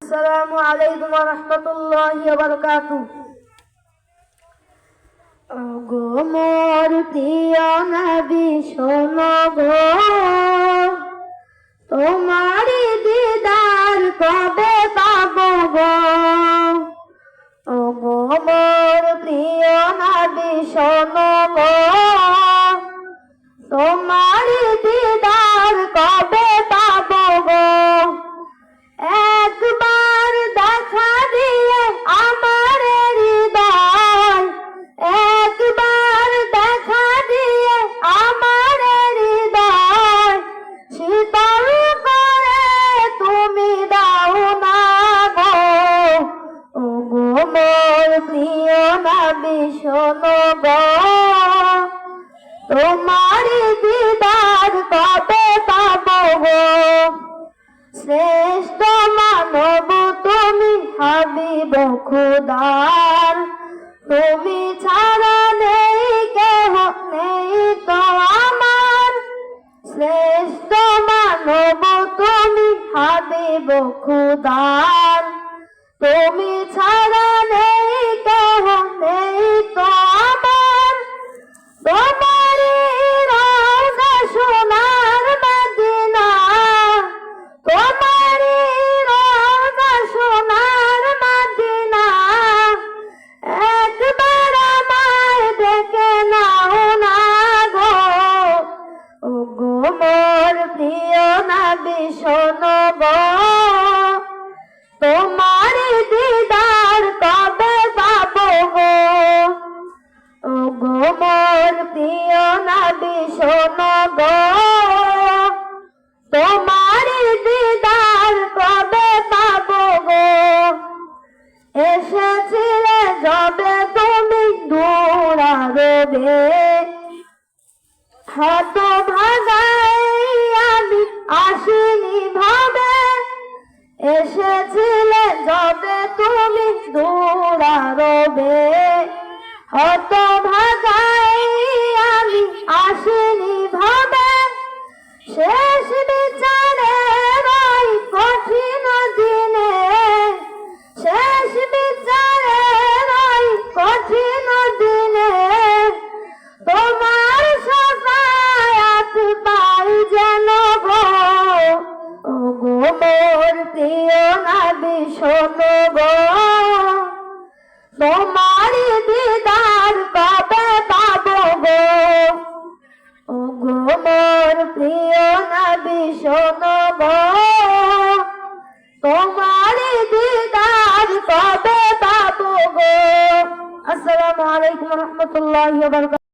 আসসালামু আলাইকুম ওয়া রাহমাতুল্লাহি ওয়া বারাকাতুহু। ওগো মোর প্রিয় নবী শোনো গো, তোমারি দিদার কবে পাবো গো। ওগো মোর প্রিয় নবী শোনো গো, তোমারি দিদার কবে পাবো গো। একবার দেখা দিয়ে আমার হৃদয়, একবার দেখা দিয়ে আমার হৃদয় শীতল করে তুমি দাও না গো। ওগো মোর প্রিয় নবী শোনো গো, তোমারি দিদার কবে পাবো গো। শ্রেষ্ঠ মানব তুমি হাবিব খুদার, তুমি ছাড়া নেই কেহ নেই তো আমার। শ্রেষ্ঠ মানব তুমি হাবিব খুদার, তুমি ছাড়া নেই কেহ নেই তো আমার। তোমারি রওজা সোনার মদিনা, তোমারি রওজা সোনার মদিনা, একবার আমায় দেখে নাও না গো। ওগো মোর প্রিয় নবী শোনো গো, তোমারি দিদার কবে পাবো গো। ওগো মোর প্রিয় নবী শোনো গো, তোমারি দিদার কবে পাবো গো। এসেছিলে যবে তুমি দূরারবে, হত ভাগাই আমি আসিনি ভাবে। এসেছিলে যবে তুমি দূরারবে, হত ভাগাই আমি আসিনি ভাবে। শেষ বিচারের ওই কঠিন দিনে, শেষ বিচারের ওই কঠিন দিনে তোমার শাফায়াত পাই যেন গো। ওগো মোর প্রিয় নবী শোনো গো, তোমারি দিদার কবে পাবো গো। ওগো মোর প্রিয় নবী শোনো গো, তোমারি দিদার কবে পাবো গো। আসসালামু আলাইকুম ওয়া রাহমাতুল্লাহি ওয়া বারাকাতুহু।